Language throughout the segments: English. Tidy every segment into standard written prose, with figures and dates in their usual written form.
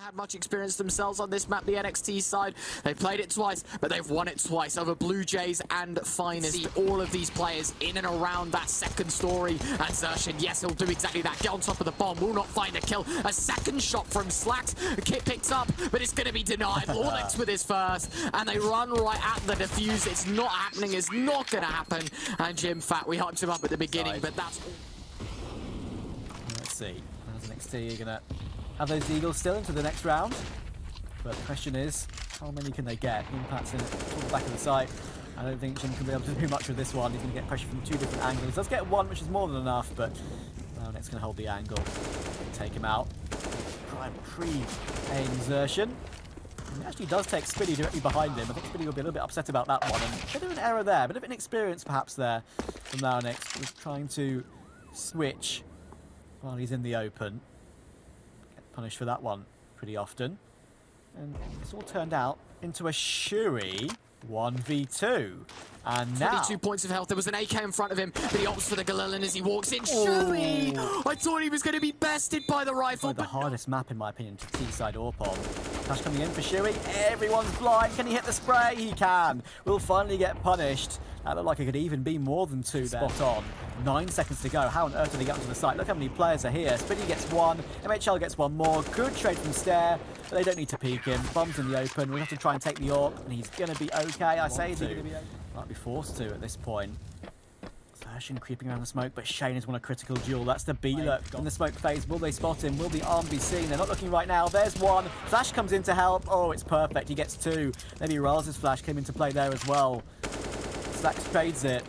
Had much experience themselves on this map, the NXT side. They've played it twice, but they've won it twice over Blue Jays and Finest. See all of these players in and around that second story. And Zershin, yes, he'll do exactly that. Get on top of the bomb, will not find a kill. A second shot from Slacks. The kit picked up, but it's going to be denied. lauNX with his first, and they run right at the defuse. It's not happening, it's not going to happen. And Jim Fat, we hyped him up at the beginning, but that's all. Let's see. MOUZ NXT are going to have those Eagles still into the next round. But the question is, how many can they get? Impact's in toward the back of the site. I don't think Jim can be able to do much with this one. He's going to get pressure from two different angles. Does get one, which is more than enough, but lauNX can hold the angle and take him out. Try and pre-aim Zershin. He actually does take Spiddy directly behind him. I think Spiddy will be a little bit upset about that one. And a bit of an error there, a bit of inexperience perhaps there from lauNX. He's trying to switch while he's in the open. Get punished for that one pretty often. And it's all turned out into a Shui 1v2. And now 22 points of health. There was an AK in front of him, but he opts for the Galilin as he walks in. Shui! I thought he was going to be bested by the rifle. The hardest map, in my opinion, to T-side or Pom. Flash coming in for Shui. Everyone's blind. Can he hit the spray? He can. Will finally get punished. That looked like it could even be more than two there. Spot on. 9 seconds to go. How on earth did they get onto the site? Look how many players are here. Spiddy gets one. MHL gets one more. Good trade from Stair, but they don't need to peek him. Bomb's in the open. We have to try and take the AWP, and he's going to be okay. I say he's going to be okay. Might be forced to at this point. Zershin creeping around the smoke, but Shane has won a critical duel. That's the B-look in the smoke phase. Will they spot him? Will the arm be seen? They're not looking right now. There's one. Flash comes in to help. Oh, it's perfect. He gets two. Maybe Riles' flash came into play there as well. Slacks trades it.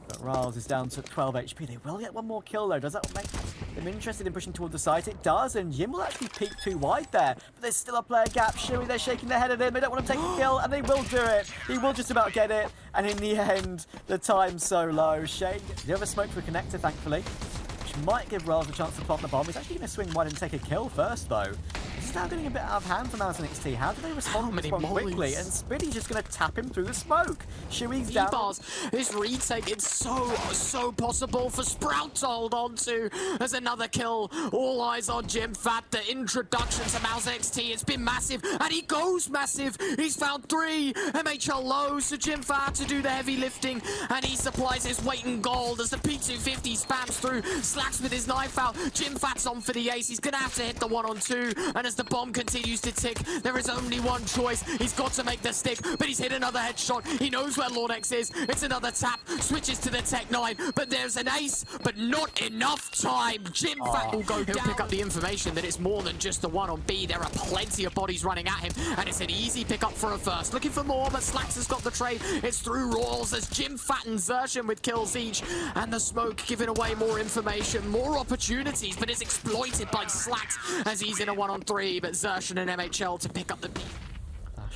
But Riles is down to 12 HP. They will get one more kill though. Does that make them interested in pushing toward the site? It does, and Jim will actually peek too wide there. But there's still a player gap. Shui, they're shaking their head at him. They don't want to take the kill, and they will do it. He will just about get it. And in the end, the time's so low. Shane, the other smoke for a connector, thankfully, which might give Riles a chance to plant the bomb. He's actually going to swing wide and take a kill first, though. This is now getting a bit out of hand for MOUZ NXT. How do they respond quickly? And Spiddy's just going to tap him through the smoke. Shui's down. E-bars. This retake, it's so possible for Sprout to hold on to. There's another kill. All eyes on Jim Fat. The introduction to MOUZ NXT, it's been massive, and he goes massive. He's found 3 MHL lows, so Jim Fat to do the heavy lifting, and he supplies his weight in gold as the P250 spams through. Slacks with his knife out. Jim Fat's on for the ace. He's going to have to hit the 1-on-2, and as the bomb continues to tick, there is only one choice. He's got to make the stick, but he's hit another headshot. He knows where lauNX is. It's another tap. Switches to the Tech 9, but there's an ace, but not enough time. Jim Fat will go down. He'll pick up the information that it's more than just the 1 on B. There are plenty of bodies running at him, and it's an easy pickup for a first. Looking for more, but Slacks has got the trade. It's through Rawls as Jim Fat and Zershin with kills each, and the smoke giving away more information, more opportunities, but it's exploited by Slacks as he's in a 1-on-3, but Zershin and MHL to pick up the beat.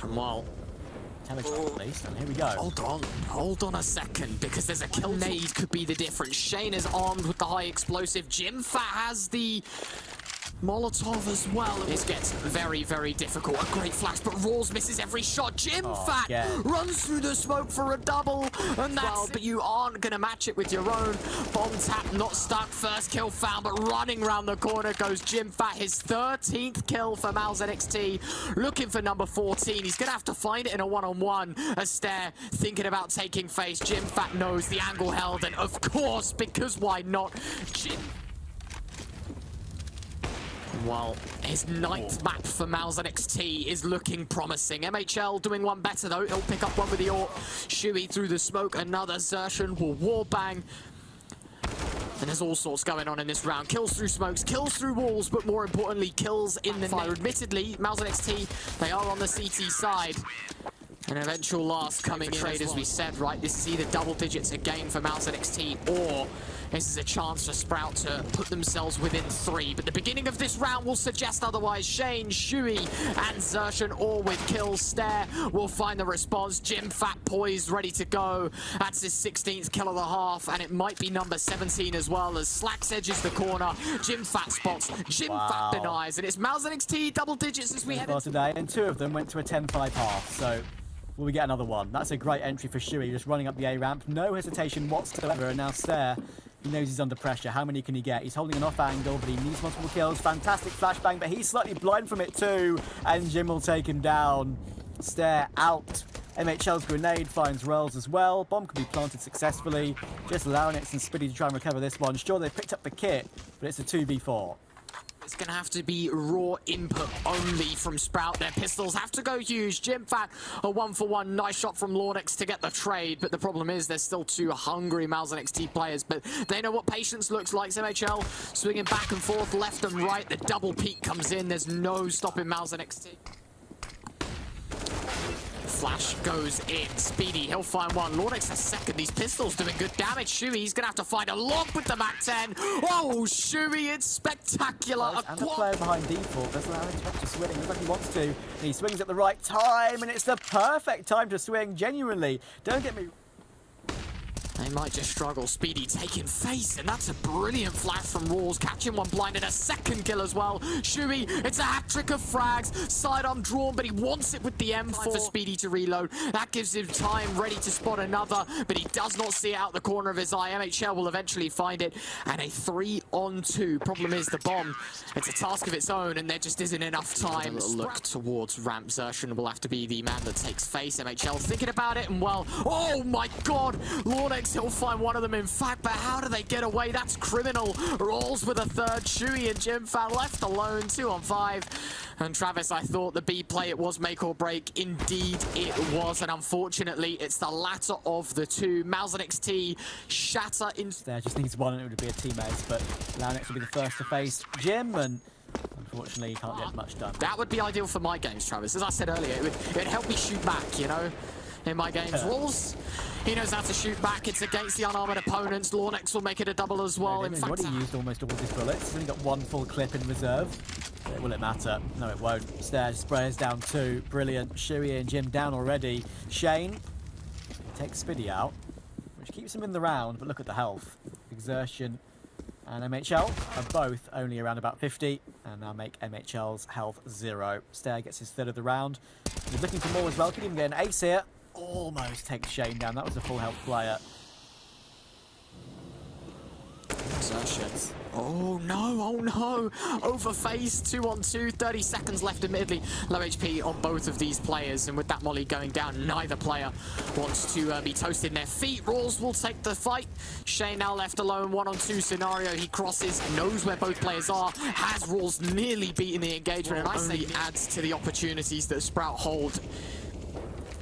And while at least, and here we go. Hold on a second, because there's a kill nade could be the difference. Shane is armed with the high explosive. Jim Fat has the Molotov as well. This gets very, very difficult. A great flash, but Rawls misses every shot. Jim Fat runs through the smoke for a double, and that's but you aren't going to match it with your own. Bomb tap, not stuck. First kill found, but running around the corner goes Jim Fat. His 13th kill for MOUZ NXT. Looking for number 14. He's going to have to find it in a 1-on-1. A Stair thinking about taking face. Jim Fat knows the angle held, and of course, because why not? Well, his 9th map for MOUZ NXT is looking promising. MHL doing one better though. He'll pick up one with the AWP. Shui through the smoke. Another Zershin will wallbang. And there's all sorts going on in this round. Kills through smokes, kills through walls, but more importantly, kills in the fire. Admittedly, MOUZ NXT, they are on the CT side. An eventual last coming in trade, as we said, right? This is either double digits again for MOUZ NXT, or this is a chance for Sprout to put themselves within 3. But the beginning of this round will suggest otherwise. Shane, Shui, and Zershin all with kills. Stair will find the response. Jim Fat poised, ready to go. That's his 16th kill of the half, and it might be number 17 as well, as Slacks edges the corner. Jim Fat spots. Jim Fat denies, and it's MOUZ NXT double digits as we head into today, and 2 of them went to a 10-5 half, so will we get another one? That's a great entry for Shui, just running up the A ramp. No hesitation whatsoever, and now Stair He knows he's under pressure. How many can he get? He's holding an off angle, but he needs multiple kills. Fantastic flashbang, but he's slightly blind from it too. And Jim will take him down. Stare out. MHL's grenade finds Rolls as well. Bomb can be planted successfully. Just lauNX and Spiddy to try and recover this one. Sure, they've picked up the kit, but it's a 2v4. It's going to have to be raw input only from Sprout. Their pistols have to go huge. JimFat, a 1-for-1. Nice shot from lauNX to get the trade. But the problem is there's still two hungry MOUZ NXT players. But they know what patience looks like. MHL swinging back and forth, left and right. The double peek comes in. There's no stopping MOUZ NXT. Flash goes in. Speedy, he'll find one. lauNX a second. These pistols doing good damage. Shuey, he's going to have to find a lock with the MAC-10. Oh, Shuey, it's spectacular. And the player behind default does lauNX to swing. Looks like he wants to. And he swings at the right time, and it's the perfect time to swing, genuinely. Don't get me... They might just struggle. Speedy taking face, and that's a brilliant flash from Rawls, catching one blind and a second kill as well. Shuey, it's a hat-trick of frags. Sidearm drawn, but he wants it with the M4 for Speedy to reload. That gives him time, ready to spot another, but he does not see it out the corner of his eye. MHL will eventually find it, and a 3-on-2. Problem is the bomb. It's a task of its own, and there just isn't enough time. A look towards ramp. Xertion will have to be the man that takes face. MHL thinking about it, and well, oh my god, lauNX, he'll find one of them in fact, but how do they get away? That's criminal. Rolls with a third. Shuey and JimFat left alone, 2-on-5. And Travis, I thought the B play, it was make or break. Indeed it was, and unfortunately it's the latter of the two. MOUZ NXT shatter into... There just needs one and it would be a teammate, but lauNX will be the first to face Jim, and unfortunately he can't get much done. That would be ideal for my games, Travis. As I said earlier, it would help me shoot back, you know, in my games. Rolls, he knows how to shoot back. It's against the unarmored opponents. lauNX will make it a double as well. In fact, he used almost all of his bullets. He's only got one full clip in reserve. Will it matter? No, it won't. Stairs, sprayers down 2. Brilliant. Shuey and Jim down already. Shane takes Spiddy out, which keeps him in the round, but look at the health. Xertion and MHL are both only around about 50, and now make MHL's health 0. Stair gets his third of the round. He's looking for more as well. Could even get an ace here. Almost takes Shane down. That was a full health player. Xertion. Oh no, overface, 2-on-2, 30 seconds left admittedly. Low HP on both of these players, and with that molly going down, neither player wants to be toasted in their feet. Rawls will take the fight. Shane now left alone, 1-on-2 scenario. He crosses, knows where both players are, has Rawls nearly beaten the engagement, and I say adds to the opportunities that Sprout hold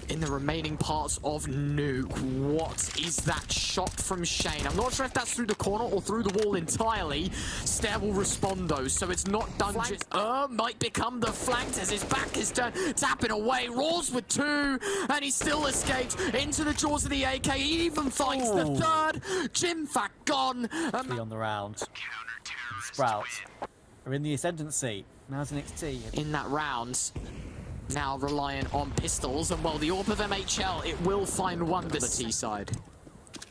in the remaining parts of Nuke. What is that shot from Shane? I'm not sure if that's through the corner or through the wall entirely. Stair will respond though, so it's not dungeon. Might become the flanked as his back is turned, tapping away. Rawls with 2, and he still escaped into the jaws of the AK. He even finds the third. JimFat gone. 3 on the round. Sprout are in the ascendancy. MOUZ NXT in that round. Now reliant on pistols, and well, the AWP of MHL, it will find one to the T-side.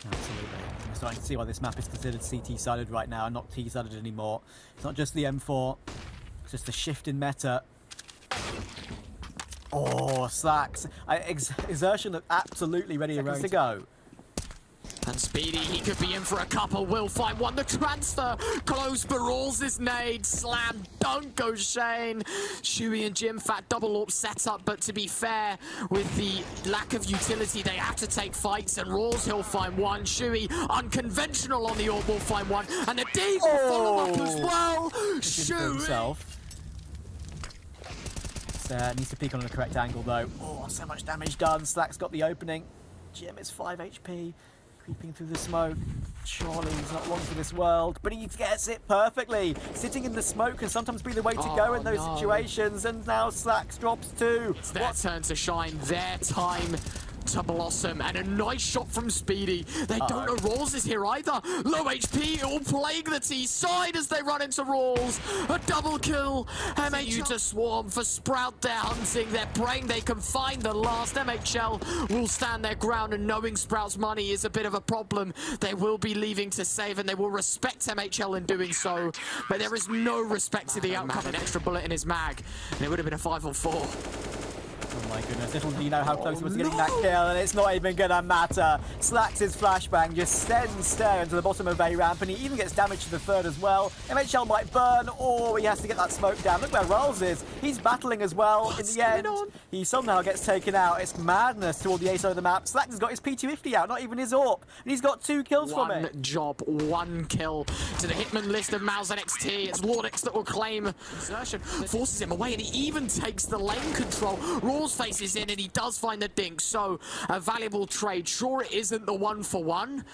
Absolutely. I'm starting to see why this map is considered CT-sided right now and not T-sided anymore. It's not just the M4, it's just the shift in meta. Oh, slacks. Xertion looked absolutely ready to go. And Speedy, he could be in for a couple, will find one. The transfer, close, but Rawls this nade, slam, don't go Shane. Shuey and JimFat double AWP setup, but to be fair, with the lack of utility, they have to take fights, and Rawls, he'll find one. Shuey, unconventional on the AWP, will find one, and the D will follow up as well. Shuey. Needs to peek on the correct angle though. Oh, so much damage done. Slack's got the opening. Jim is 5 HP. Creeping through the smoke. Surely he's not long for this world, but he gets it perfectly. Sitting in the smoke can sometimes be the way to go in those situations, and now Slacks drops 2. It's their turn to shine, their time to blossom, and a nice shot from Speedy. They don't know Rawls is here either. Low HP, it will plague the T-side as they run into Rawls. A double kill. MHL to swarm for Sprout. They're hunting, they're praying they can find the last. MHL will stand their ground, and knowing Sprout's money is a bit of a problem, they will be leaving to save, and they will respect MHL in doing so, but there is no respect to the outcome. An extra bullet in his mag, and it would have been a 5-on-4. Oh my goodness, little do you know how close he was to getting that kill, and it's not even gonna matter. Slacks' flashbang just sends Stare into the bottom of A ramp, and he even gets damage to the third as well. MHL might burn, or he has to get that smoke down. Look where Rolls is. He's battling as well. In the end, he somehow gets taken out. It's madness toward the A side of the map. Slacks has got his P250 out, not even his AWP, and he's got 2 kills from it. One job, 1 kill to the hitman list of MOUZ NXT. It's lauNX that will claim Xertion, forces him away, and he even takes the lane control. Rawls faces in, and he does find the dink. So a valuable trade. Sure, it isn't the 1-for-1,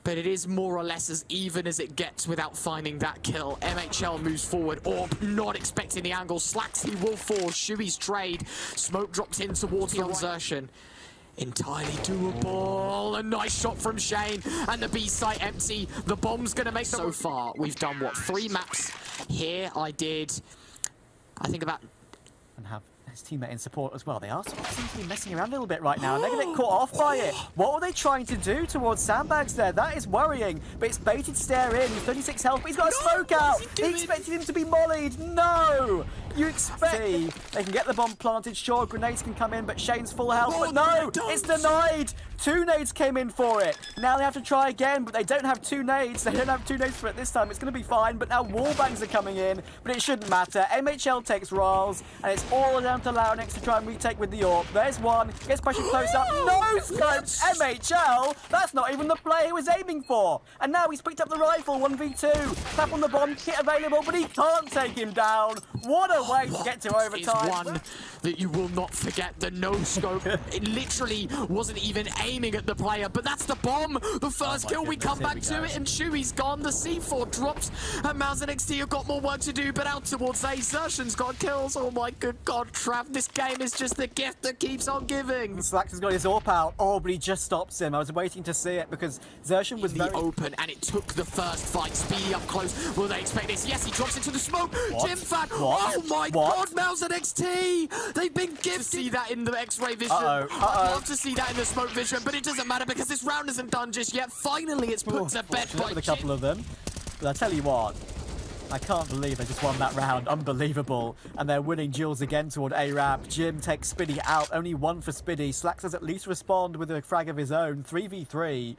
but it is more or less as even as it gets without finding that kill. MHL moves forward, Orb not expecting the angle. Slacks, he will fall. Shui's trade. Smoke drops in towards the Xertion. Entirely doable. A nice shot from Shane, and the B site empty. The bomb's gonna make. So far, we've done what, 3 maps here. I think about. And have his teammate in support as well. They are seem to be messing around a little bit right now, and they're going to get caught off by it. What were they trying to do towards sandbags there? That is worrying, but it's baited Stare in. He's 36 health, but he's got a smoke out. He expected him to be mollied. No! You expect they can get the bomb planted. Sure, grenades can come in, but Shane's full health. But no, it's denied. 2 nades came in for it. Now they have to try again, but they don't have 2 nades. They don't have 2 nades for it this time. It's going to be fine, but now wallbangs are coming in, but it shouldn't matter. MHL takes Rolls, and it's all down to lauNX to try and retake with the AWP. There's one. Gets pressured close up. No scopes. MHL. That's not even the play he was aiming for. And now he's picked up the rifle. 1v2. Tap on the bomb. Kit available, but he can't take him down. What a way to get to overtime. One that you will not forget. The no scope. It literally wasn't even aiming at the player, but that's the bomb. The first kill. We come back to it, and Shui's gone. The C4 drops, and MOUZ NXT have got more work to do, but out towards A. Xertion's got kills. Oh my good God, Trav. This game is just the gift that keeps on giving. Slacks has got his AWP out. Oh, but he just stops him. I was waiting to see it because Xertion was very open, and it took the first fight. Speedy up close. Will they expect this? Yes, he drops into the smoke. Jimfat. Oh my God, MOUZ NXT. They've been gifted. To see that in the X-ray vision. I'd love to see that in the smoke vision, but it doesn't matter because this round isn't done just yet. Finally, it's put to bed by with a couple of them. But I tell you what, I can't believe they just won that round. Unbelievable. And they're winning duels again toward A ramp. Jim takes Spiddy out. Only 1 for Spiddy. Slacks does at least respond with a frag of his own. 3v3.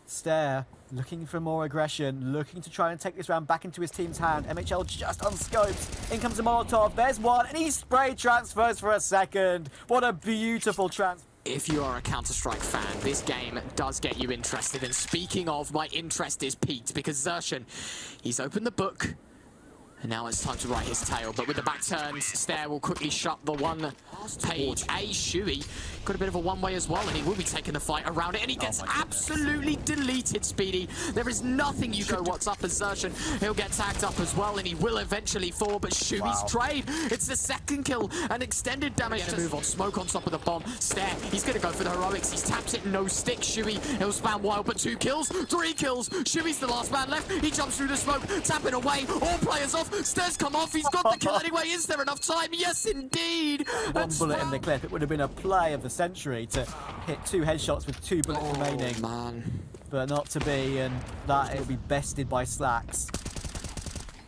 Stare looking for more aggression, looking to try and take this round back into his team's hand. MHL just unscoped. In comes a Molotov. There's one, and he spray transfers for a second. What a beautiful transfer. If you are a Counter-Strike fan, this game does get you interested. And speaking of, my interest is piqued because Xertion, he's opened the book. And now it's time to write his tale. But with the back turns, Stare will quickly shut the one page. Shui got a bit of a one-way as well, and he will be taking the fight around it. And he gets absolutely deleted, Speedy. There is nothing you go, what's up as Xertion. He'll get tagged up as well, and he will eventually fall. But Shui's trade, it's the second kill, and extended damage to move on. Smoke on top of the bomb. Stare, he's going to go for the heroics. He's tapped it, no stick. Shui, he'll spam wild, but 2 kills, 3 kills. Shui's the last man left. He jumps through the smoke, tapping away. All players off. Stairs come off. He's got the kill anyway. Is there enough time? Yes, indeed. 1 bullet in the clip. It would have been a play of the century to hit 2 headshots with 2 bullets remaining. Man. But not to be, and that it'll be bested by Slacks.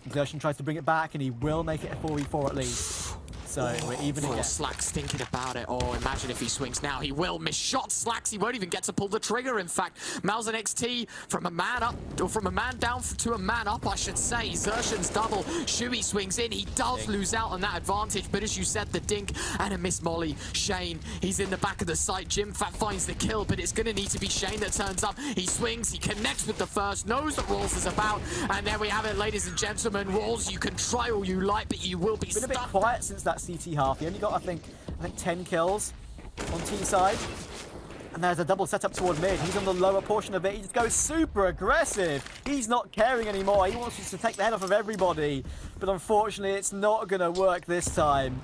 Xertion tries to bring it back, and he will make it a 4v4 at least. So we're even again. Slacks thinking about it. Oh, imagine if he swings now. He will miss shots. Slacks, he won't even get to pull the trigger. In fact, MOUZ NXT from a man up, or from a man down to a man up, I should say. Xertion's double. Shui swings in. He does lose out on that advantage, but as you said, the dink and a miss molly. Shane, he's in the back of the site. Jimfat finds the kill, but it's going to need to be Shane that turns up. He swings. He connects with the first. Knows that Rawls is about. And there we have it, ladies and gentlemen. Rawls, you can try all you like, but you will be stuck. Been a bit quiet since that CT half. He only got, I think 10 kills on T side. And there's a double setup toward mid. He's on the lower portion of it. He just goes super aggressive. He's not caring anymore. He wants to take the head off of everybody. But unfortunately, it's not going to work this time.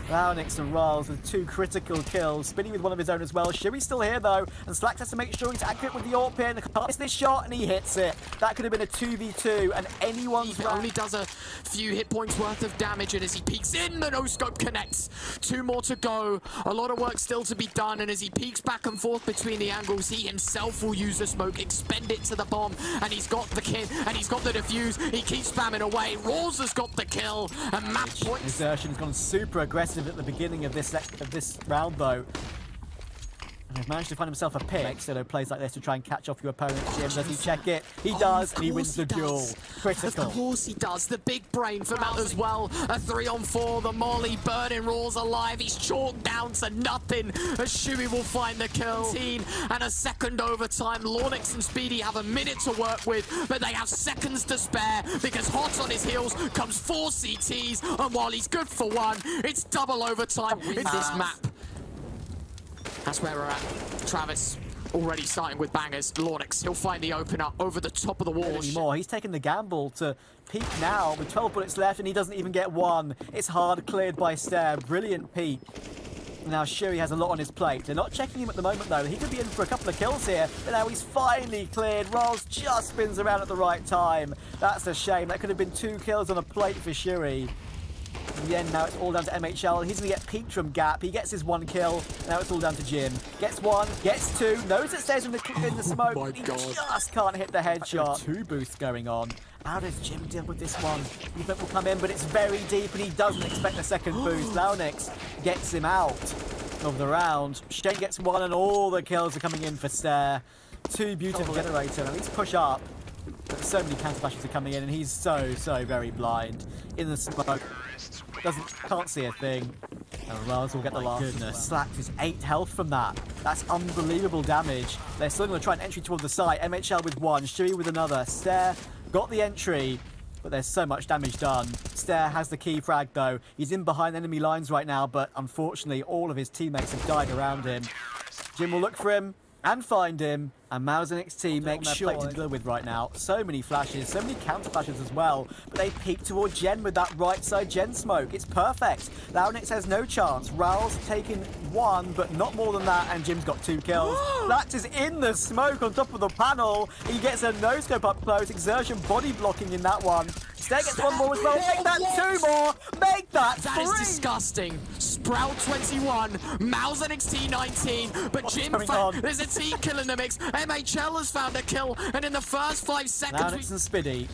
lauNX and Rolls with 2 critical kills. Spinny with 1 of his own as well. Shui's still here though, and Slacks has to make sure he's accurate with the AWP pin. Can't miss this shot, and he hits it. That could have been a 2v2, and anyone's round. Only does a few hit points worth of damage, and as he peeks in, the no-scope connects. 2 more to go. A lot of work still to be done, and as he peeks back and forth between the angles, he himself will use the smoke, expend it to the bomb, and he's got the kit, and he's got the defuse. He keeps spamming away. Rawls has got the kill, and match points. Xertion's gone super aggressive aggressive at the beginning of this round, though. And he's managed to find himself a pick. Solo plays like this to try and catch off your opponent. Jim, does he check it? He does, and he wins the duel. Critical. Of course he does. The big brain from out as well. A 3-on-4. The Molly burning Rawls alive. He's chalked down to nothing as Shuey will find the kill. And a second overtime. lauNX and Speedy have a minute to work with, but they have seconds to spare because hot on his heels comes 4 CTs, and while he's good for 1, it's double overtime in this map. That's where we're at. Travis already starting with bangers. lauNX, he'll find the opener over the top of the wall. Anymore. He's taken the gamble to peek now with 12 bullets left, and he doesn't even get 1. It's hard cleared by Stair. Brilliant peek. Now Shuey has a lot on his plate. They're not checking him at the moment, though. He could be in for a couple of kills here, but now he's finally cleared. Rawls just spins around at the right time. That's a shame. That could have been 2 kills on a plate for Shuey. In the end, now it's all down to MHL. He's going to get peeked from Gap. He gets his 1 kill. Now it's all down to Jim. Gets 1, gets 2. Knows it stays in the smoke. Oh my he God. just can't hit the headshot. 2 boosts going on. How does Jim deal with this one? Movement will come in, but it's very deep, and he doesn't expect the second boost. lauNX gets him out of the round. Shane gets 1, and all the kills are coming in for Stair. 2 beautiful generator. Now he's push up. But so many counter flashes are coming in, and he's so very blind. In the smoke. Can't see a thing. And Rawls will get the last. Goodness. Slacked his 8 health from that. That's unbelievable damage. They're still going to try and entry toward the site. MHL with 1, Shuey with another. Stair got the entry, but there's so much damage done. Stair has the key frag, though. He's in behind enemy lines right now, but unfortunately all of his teammates have died around him. Jim will look for him and find him, and MOUZ NXT make sure to deal with right now. So many flashes, so many counter flashes as well, but they peek toward Gen with that right side Gen smoke. It's perfect. lauNX has no chance. Rawls taking 1, but not more than that, and Jim's got 2 kills. That is in the smoke on top of the panel. He gets a no-scope up close. Exertion body blocking in that one. Stair gets 1 more as well. Make that 2 more. Make that 3. That is disgusting. Sprout 21, MOUZ NXT 19, but Jim, there's a team kill in the mix. MHL has found a kill, and in the first 5 seconds... lauNX and Spiddy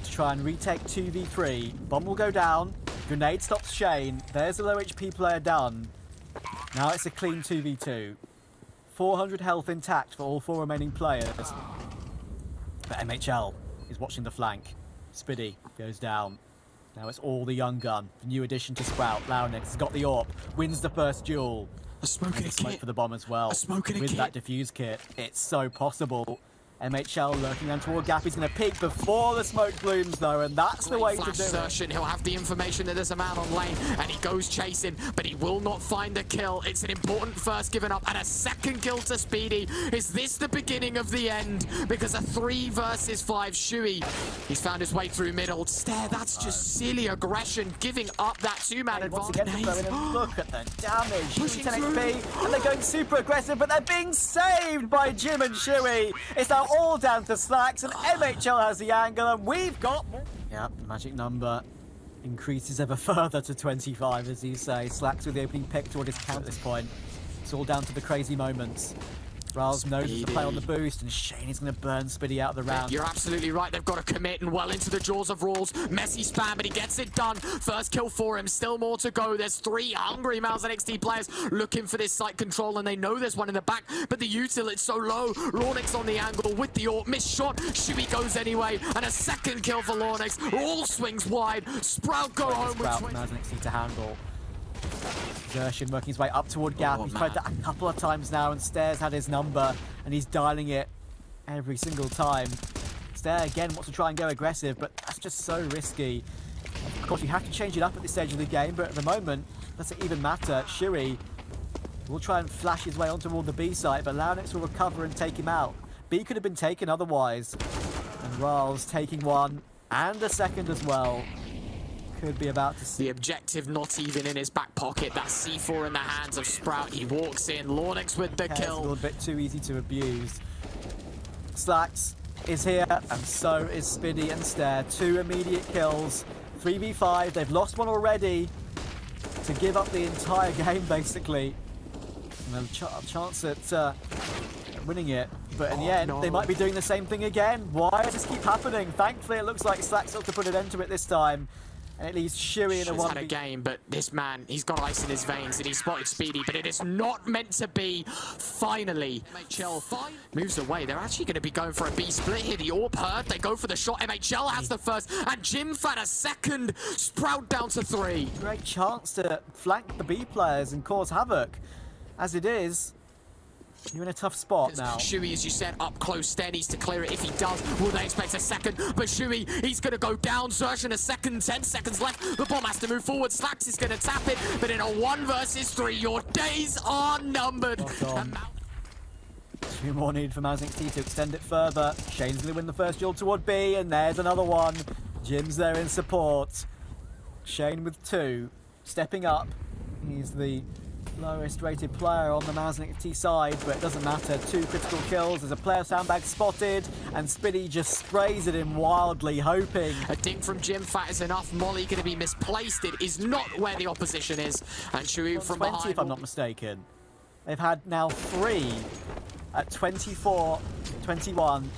to try and retake 2v3. Bomb will go down. Grenade stops Shane. There's the low HP player done. Now it's a clean 2v2. 400 health intact for all 4 remaining players. But MHL is watching the flank. Spiddy goes down. Now it's all the young gun. The new addition to Sprout. lauNX has got the AWP. Wins the first duel. A smoke and a smoke kit. For the bomb as well. A smoke and a with kit. That defuse kit. It's so possible. MHL lurking down toward Gap. He's going to peek before the smoke blooms, though, and that's the way to do it. He'll have the information that there's a man on lane, and he goes chasing, but he will not find a kill. It's an important first given up, and a second kill to Speedy. Is this the beginning of the end? Because a 3 versus 5 Shuey. He's found his way through middle. Stair, that's just silly aggression, giving up that 2-man advantage. Look at the damage. Pushing 10 HP, and they're going super aggressive, but they're being saved by Jim and Shuey. It's now all down to Slacks, and MHL has the angle, and we've got... Yep, the magic number increases ever further to 25, as you say. Slacks with the opening pick toward his count at this point. It's all down to the crazy moments. Rawls knows to play on the boost, and Shane is going to burn Spiddy out of the round. You're absolutely right. They've got to commit and well into the jaws of Rawls. Messy spam, but he gets it done. First kill for him. Still more to go. There's 3 hungry MOUZ NXT players looking for this site control, and they know there's one in the back, but the util, it's so low. lauNX on the angle with the AWP. Missed shot. Shuey goes anyway, and a second kill for lauNX. All swings wide. Sprout go home with 20. MOUZ NXT to handle. Exertion working his way up toward Gap. He's tried that a couple of times now, and Stair's had his number, and he's dialing it every single time. Stair again wants to try and go aggressive, but that's just so risky. Of course, you have to change it up at this stage of the game, but at the moment, doesn't even matter. Shuey will try and flash his way onto the B site, but lauNX will recover and take him out. B could have been taken otherwise. And Rawls taking 1 and a second as well. Could be about to see. The objective not even in his back pocket. That C4 in the hands of Sprout. He walks in. lauNX with the kill. It's a little bit too easy to abuse. Slacks is here, and so is Spiddy and Stair. 2 immediate kills. 3v5. They've lost 1 already to give up the entire game, basically. And a chance at winning it. But in the end, they might be doing the same thing again. Why does this keep happening? Thankfully, it looks like Slacks ought to put an end to it this time. And it leaves Shuey in a 1v. Had a game, but this man, he's got ice in his veins, and he spotted Speedy, but it is not meant to be. Finally, MHL moves away. They're actually going to be going for a B split here. The AWP heard, they go for the shot. MHL has the first, and Jimfat a second. Sprout down to 3. Great chance to flank the B players and cause havoc. As it is, you're in a tough spot now. Shuey, as you said, up close. Stair needs to clear it. If he does, will they expect a second? But Shuey, he's going to go down. Zertian a second, 10 seconds left. The bomb has to move forward. Slacks is going to tap it. But in a 1 versus 3, your days are numbered. 2 more needed for MOUZ NXT to extend it further. Shane's going to win the first duel toward B, and there's another one. Jim's there in support. Shane with 2, stepping up. He's the lowest rated player on the MOUZ NXT side, but it doesn't matter. 2 critical kills. There's a player sandbag spotted, and Spiddy just sprays at him wildly, hoping. A dink from Jimfat is enough. Molly going to be misplaced. It is not where the opposition is. And Shuey from 20, behind. if I'm not mistaken. They've had now 3 at 24, 21,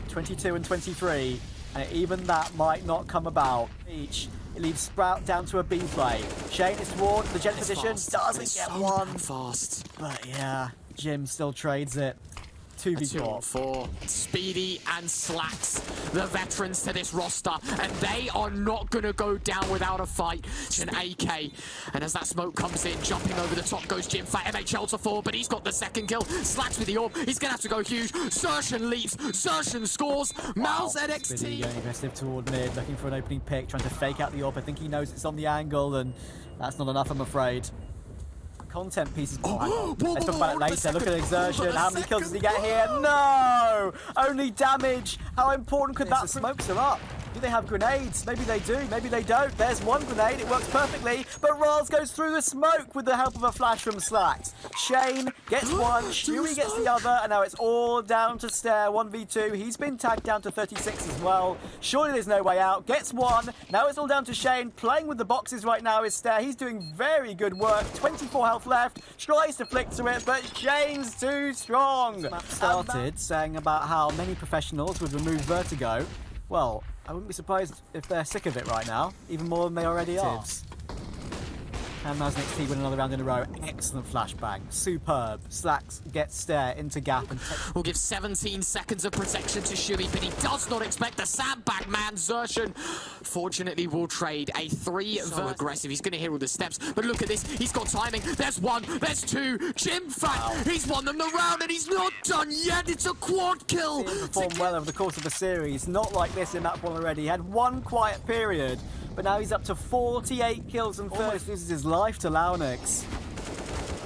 22 and 23, and even that might not come about each. It leaves Sprout down to a B play. Shane is toward the jet position, doesn't get one. Fast. But yeah, Jim still trades it. 2v4. Speedy and Slacks, the veterans to this roster, and they are not going to go down without a fight. It's an AK, and as that smoke comes in, jumping over the top goes Jimfat. MHL to 4, but he's got the second kill. Slacks with the AWP, he's going to have to go huge. Zertian leaps, Zertian scores. MOUZ NXT. Speedy going aggressive toward mid, looking for an opening pick, trying to fake out the AWP. I think he knows it's on the angle, and that's not enough, I'm afraid. Content pieces. Let's talk about it later. Look at Exertion. How many kills does he get here? No! Only damage. How important could that be? The smokes are up. Do they have grenades? Maybe they do, maybe they don't. There's one grenade, it works perfectly, but Raz goes through the smoke with the help of a flash from Slacks. Shane gets one, Shuey gets the other, and now it's all down to Stair, 1v2. He's been tagged down to 36 as well. Surely there's no way out. Gets one. Now it's all down to Shane. Playing with the boxes right now is Stair. He's doing very good work. 24 health left. Tries to flick to it, but Shane's too strong. Started saying about how many professionals would remove Vertigo. Well, I wouldn't be surprised if they're sick of it right now, even more than they already are. And MOUZ NXT win another round in a row. Excellent flashbang. Superb. Slacks gets Stair into gap. And we'll give 17 seconds of protection to Shuey, but he does not expect the sandbag man. Zertian, fortunately, will trade a 3 aggressive. He's going to hear all the steps, but look at this. He's got timing. There's 1, there's 2. Jimfat, he's won them the round, and he's not done yet. It's a quad kill. He performed well over the course of the series. Not like this in that one already. He had 1 quiet period, but now he's up to 48 kills and almost loses his life to lauNX.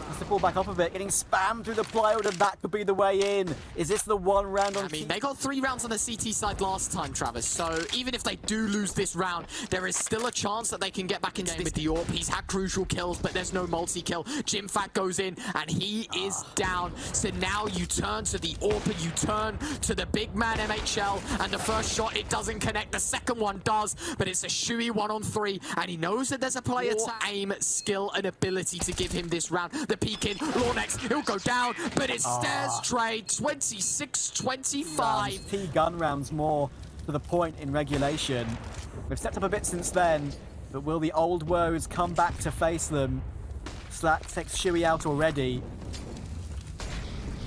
Has to pull back up a bit, getting spammed through the plywood, and that could be the way in. Is this the 1 round on? I mean, they got 3 rounds on the CT side last time, Travis, so even if they do lose this round, there is still a chance that they can get back into this with the AWP. He's had crucial kills, but there's no multi-kill. Jimfat goes in, and he is down. So now you turn to the AWP, you turn to the big man MHL, and the first shot, it doesn't connect. The second one does, but it's a Shuey 1-on-3, and he knows that there's a player to aim, skill, and ability to give him this round. The peek in, lauNX, he'll go down, but it's Stairs trade, 26-25. T-gun rounds more to the point in regulation. We've stepped up a bit since then, but will the old woes come back to face them? Slacks takes Shuey out already.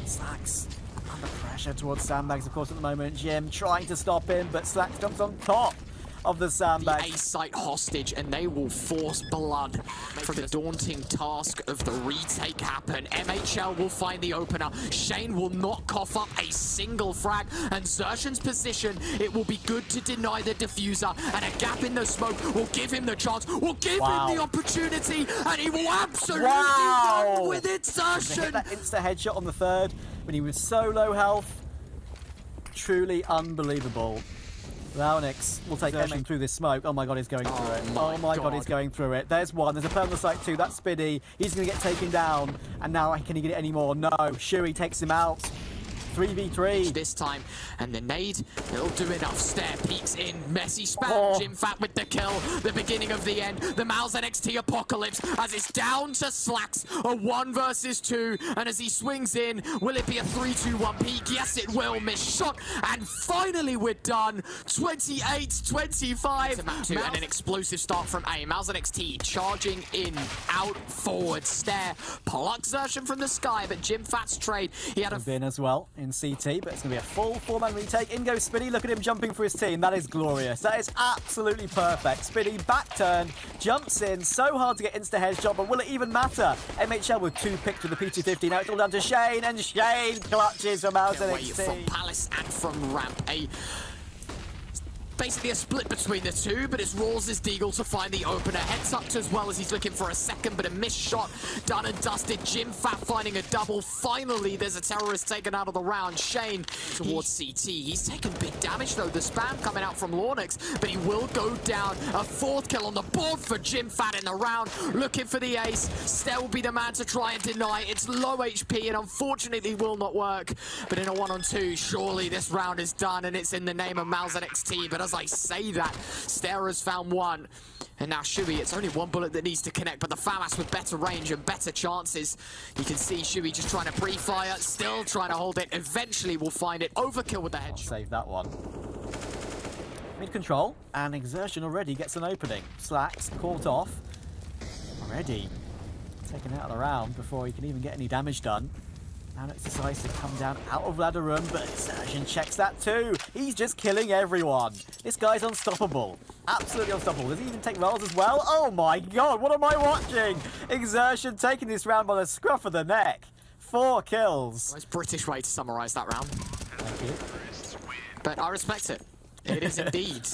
Slacks under pressure towards sandbags, of course, at the moment. Jim trying to stop him, but Slacks jumps on top of the sandbag. The A site hostage, and they will force blood for the daunting task of the retake happen. MHL will find the opener. Shane will not cough up a single frag, and Zertian's position, it will be good to deny the diffuser, and a gap in the smoke will give him the chance, will give him the opportunity, and he will absolutely run with it. Zertian! Hit that insta headshot on the 3rd when he was so low health. Truly unbelievable. lauNX will take Zertian through this smoke. Oh my god, he's going through it. Oh my god, he's going through it. There's 1. There's a player on the site 2. That's Spiddy. He's going to get taken down. And now can he get it any more? No. Shuey takes him out. 3v3. This time, and the nade, it'll do enough. Stair peeks in, messy spam, JimFat with the kill, the beginning of the end, the MOUZ NXT apocalypse, as it's down to Slacks, a 1 versus 2, and as he swings in, will it be a 3-2-1 peak? Yes, it will, miss shot, and finally we're done, 28-25, and an explosive start from A. MOUZ NXT charging in, out, forward, Stair, plucks Xertion from the sky, but JimFat's trade, he had a been as well in CT, but it's going to be a full 4-man retake. In goes Spinny. Look at him jumping for his team. That is glorious. That is absolutely perfect. Spinny back turn, jumps in. So hard to get insta-headshot, but will it even matter? MHL with 2 picks with the P250. Now it's all down to Shane, and Shane clutches from MOUZ NXT. From Palace and from Ramp. Basically a split between the two, but it's Rawls' Deagle to find the opener. Heads up as well as he's looking for a second, but a missed shot. Done and dusted. JimFat finding a double. Finally, there's a terrorist taken out of the round. Shane towards CT. He's taken big damage though. The spam coming out from lauNX, but he will go down. A 4th kill on the board for JimFat in the round. Looking for the ace. Stair will be the man to try and deny. It's low HP and unfortunately will not work. But in a 1-on-2, surely this round is done and it's in the name of MOUZ NXT. But as I say that, Stair has found 1. And now Shuey, it's only 1 bullet that needs to connect, but the FAMAS with better range and better chances. You can see Shuey just trying to pre-fire, still trying to hold it. Eventually we'll find it. Overkill with the headshot. Save that one. Mid-control, and Xertion already gets an opening. Slacks caught off. Already taken out of the round before he can even get any damage done. lauNX decides to come down out of ladder room, but Xertion checks that too. He's just killing everyone. This guy's unstoppable. Absolutely unstoppable. Does he even take rolls as well? Oh my god, what am I watching? Xertion taking this round by the scruff of the neck. 4 kills. Nice British way to summarise that round. Thank you. But I respect it. It is indeed.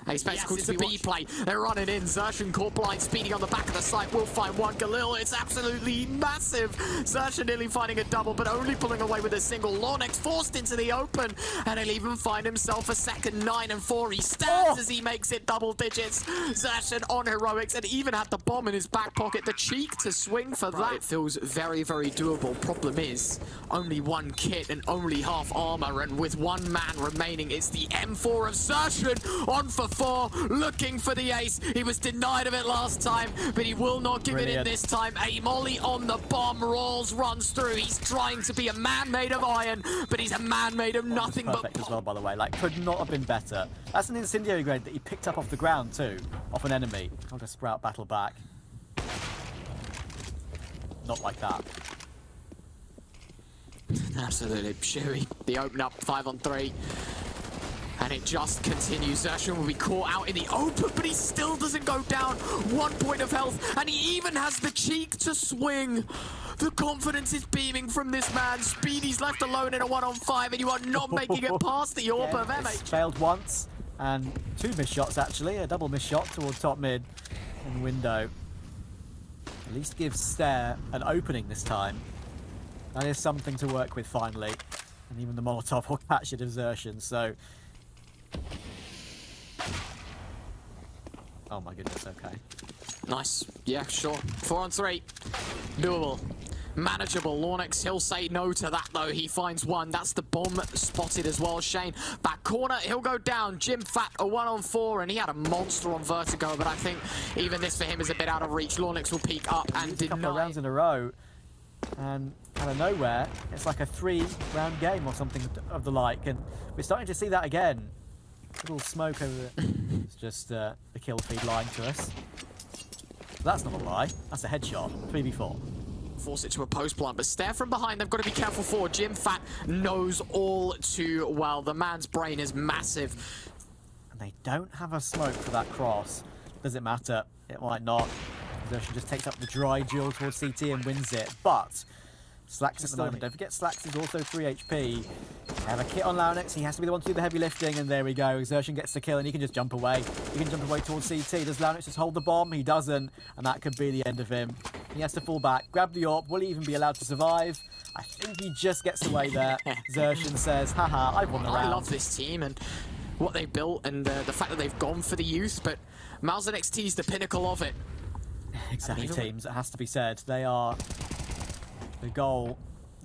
A spectacle to be play. They're running in. Xertion caught blind, speeding on the back of the site. Will find 1. Galil, it's absolutely massive. Xertion nearly finding a double, but only pulling away with a single. lauNX forced into the open, and he'll even find himself a second 9 and 4. He stands as he makes it double digits. Xertion on heroics, and even had the bomb in his back pocket. The cheek to swing for that. It feels very, very doable. Problem is, only 1 kit and only half armor, and with 1 man remaining, it's the M4 of Xertion on for 4, looking for the ace. He was denied of it last time, but he will not give it in this time. A molly on the bomb. Rawls runs through. He's trying to be a man made of iron, but he's a man made of nothing but perfect as well, by the way. Like, could not have been better. That's an incendiary grade that he picked up off the ground too, off an enemy. I'll just Sprout battle back. Not like that. Absolutely. Shuey, the open up 5-on-3. And it just continues. Xertion will be caught out in the open, but he still doesn't go down. 1 point of health, and he even has the cheek to swing. The confidence is beaming from this man. Speedy's left alone in a 1-on-5, and you are not making it past the AWP of MH. Failed once, and 2 missed shots actually. A double missed shot towards top mid and window. At least gives Stair an opening this time. That is something to work with finally. And even the Molotov will catch it of Xertion, so... Oh my goodness, okay. Nice. Yeah, sure. 4-on-3. Doable. Manageable. lauNX, he'll say no to that though. He finds 1. That's the bomb spotted as well. Shane, back corner, he'll go down. JimFat, a 1-on-4, and he had a monster on Vertigo, but I think even this for him is a bit out of reach. lauNX will peek up and deny. A couple of rounds in a row, and out of nowhere, it's like a 3-round game or something of the like, and we're starting to see that again. Little smoke over there. It's just the kill feed lying to us. That's not a lie. That's a headshot. 3v4. Force it to a post plant, but Stair from behind. They've got to be careful for. JimFat knows all too well. The man's brain is massive. And they don't have a smoke for that cross. Does it matter? It might not. Xertion just takes up the dry duel towards CT and wins it. But Slacks at the moment. Don't forget Slacks is also 3 HP. They have a kit on lauNX. He has to be the one to do the heavy lifting, and there we go. Xertion gets the kill, and he can just jump away. He can jump away towards CT. Does lauNX just hold the bomb? He doesn't, and that could be the end of him. He has to fall back, grab the AWP. Will he even be allowed to survive? I think he just gets away there. Xertion says, haha, I've won the round. I love this team and what they built, and the fact that they've gone for the youth, but MOUZ NXT is the pinnacle of it. Exactly, teams, it has to be said. They are the goal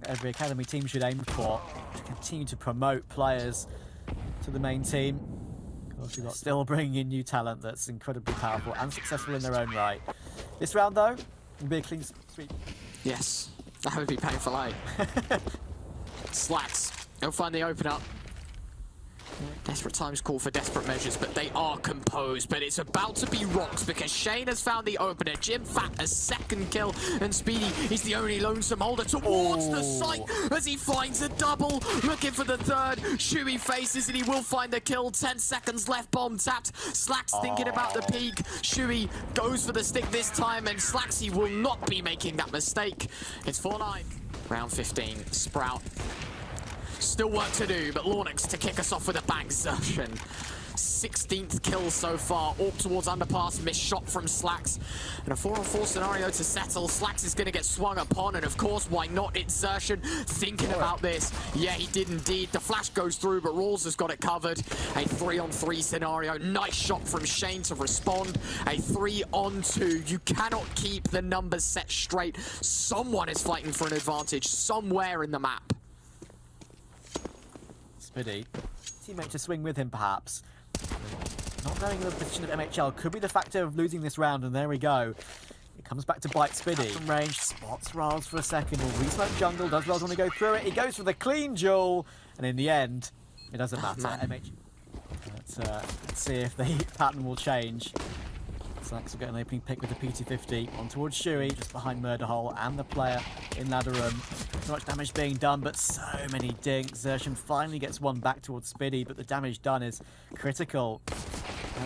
every academy team should aim for, to continue to promote players to the main team. Of course, we've got still bringing in new talent that's incredibly powerful and successful in their own right. This round, though, will be a clean sweep. Yes, that would be painful, eh? Slacks, he'll find the open up. Desperate times call for desperate measures, but they are composed. But it's about to be rocks because Shane has found the opener. Jim Fat a second kill, and Speedy is the only lonesome holder towards the site as he finds a double. Looking for the third. Shuey faces and he will find the kill. 10 seconds left, bomb tapped. Slacks thinking about the peak. Shuey goes for the stick this time, and Slacksy will not be making that mistake. It's 4-9. Round 15, Sprout. Still work to do, but lauNX to kick us off with a bang. Xertion, 16th kill so far. Orc towards underpass, missed shot from Slacks. And a 4-on-4 scenario to settle. Slacks is going to get swung upon, and of course, why not? It's Xertion thinking about this. Yeah, he did indeed. The flash goes through, but Rawls has got it covered. A 3-on-3 scenario. Nice shot from Shane to respond. A 3-on-2. You cannot keep the numbers set straight. Someone is fighting for an advantage somewhere in the map. Spiddy, teammate to swing with him perhaps. Not knowing the position of MHL could be the factor of losing this round, and there we go. It comes back to bite Spiddy. From range, spots Rawls for a second, will re-smoke jungle. Does Rawls want to go through it? He goes for the clean duel, and in the end, it doesn't matter. Let's see if the pattern will change. Slacks will get an opening pick with the PT50 on towards Shuey, just behind Murder Hole and the player in ladder room. So much damage being done, but so many dinks. Xertion finally gets one back towards Spiddy, but the damage done is critical.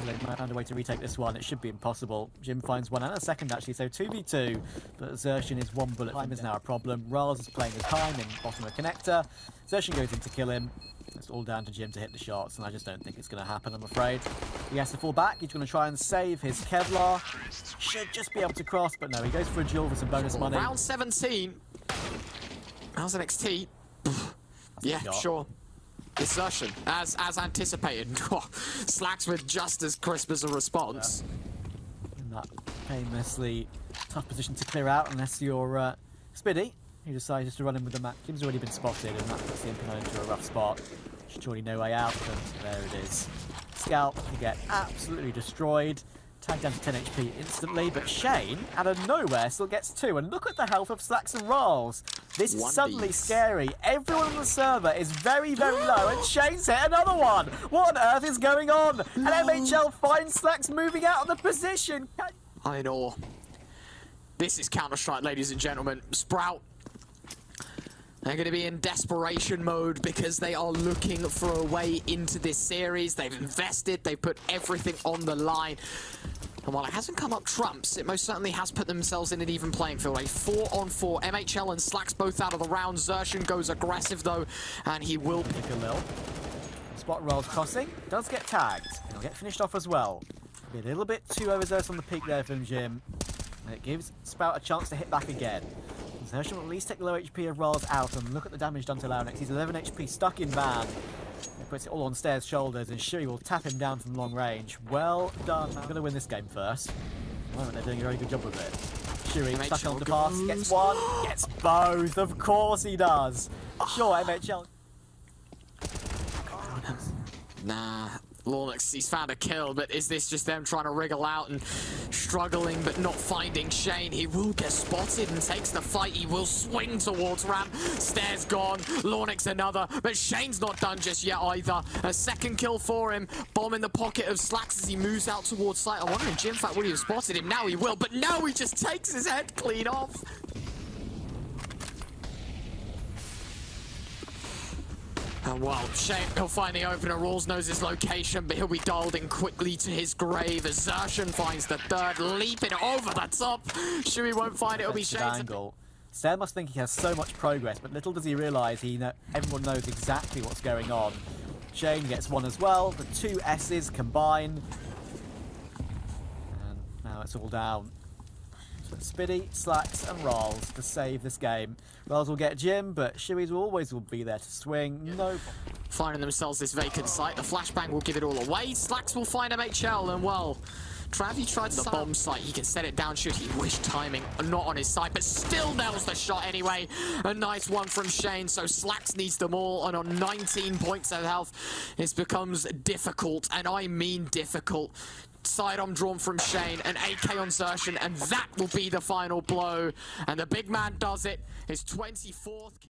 They might find a way to retake this one. It should be impossible. Jim finds one and a second actually, so 2v2. But Xertion is one bullet. Time is now a problem. Rawls is playing his time in bottom of connector. Xertion goes in to kill him. It's all down to Jim to hit the shots, and I just don't think it's going to happen, I'm afraid. He has to fall back. He's going to try and save his Kevlar. Should just be able to cross, but no, he goes for a duel for some bonus money. Round 17. MOUZ NXT. Yeah, sure. Desertion, as anticipated. Slacks with just as crisp as a response. In that famously tough position to clear out, unless you're Spiddy, who decides just to run in with the map. Jim's already been spotted, and that puts the Impino into a rough spot. Surely no way out, and there it is. Scalp, you get absolutely destroyed. Tagged down to 10 HP instantly, but Shane, out of nowhere, still gets 2. And look at the health of Slacks and Rawls. This is suddenly scary. Everyone on the server is very, very low, and Shane's hit another one. What on earth is going on? And MHL finds Slacks moving out of the position. I'm in awe. This is Counter-Strike, ladies and gentlemen. Sprout. They're going to be in desperation mode because they are looking for a way into this series. They've invested, they've put everything on the line. And while it hasn't come up trumps, it most certainly has put themselves in an even playing field. A 4-on-4, MHL and Slacks both out of the round. Xertion goes aggressive though, and he will pick a lil. Spot Rawls crossing, does get tagged. He'll get finished off as well. Be a little bit too overzealous on the peak there from Jim. And it gives Sprout a chance to hit back again. Xertion will at least take the low HP of Rawls out, and look at the damage done to lauNX. He's 11 HP stuck in van. He puts it all on Stairs' shoulders, and Shuey will tap him down from long range. Well done. I'm going to win this game first. At the moment, they're doing a very good job with it. Shuey stuck on the pass, gets one, gets both. Of course he does. Sure, MHL. Nah, lauNX, he's found a kill, but is this just them trying to wriggle out and struggling but not finding Shane? He will get spotted and takes the fight. He will swing towards ramp. Stairs gone, lauNX another, but Shane's not done just yet either. A second kill for him. Bomb in the pocket of Slacks as he moves out towards site. I'm wondering, Jim Fat would he have spotted him? Now he will, but now he just takes his head clean off. And well, Shane, he'll find the opener. Rawls knows his location, but he'll be dialed in quickly to his grave as Xertion finds the third, leaping over the top. Shuey won't find it, it'll be Shane's angle. Stair must think he has so much progress, but little does he realise everyone knows exactly what's going on. Shane gets one as well, the two S's combine. And now it's all down. Spiddy, Slacks and Rawls to save this game. Rawls will get Jim, but Shuey's will be there to swing. No. Finding themselves this vacant site. The flashbang will give it all away. Slacks will find MHL, and well, Travi tried the bomb site. He can set it down should he wish. Timing not on his side, but still nails the shot anyway. A nice one from Shane. So Slacks needs them all, and on 19 points of health, it becomes difficult, and I mean difficult. Sidearm drawn from Shane, an AK on Zershan, and that will be the final blow. And the big man does it. His 24th.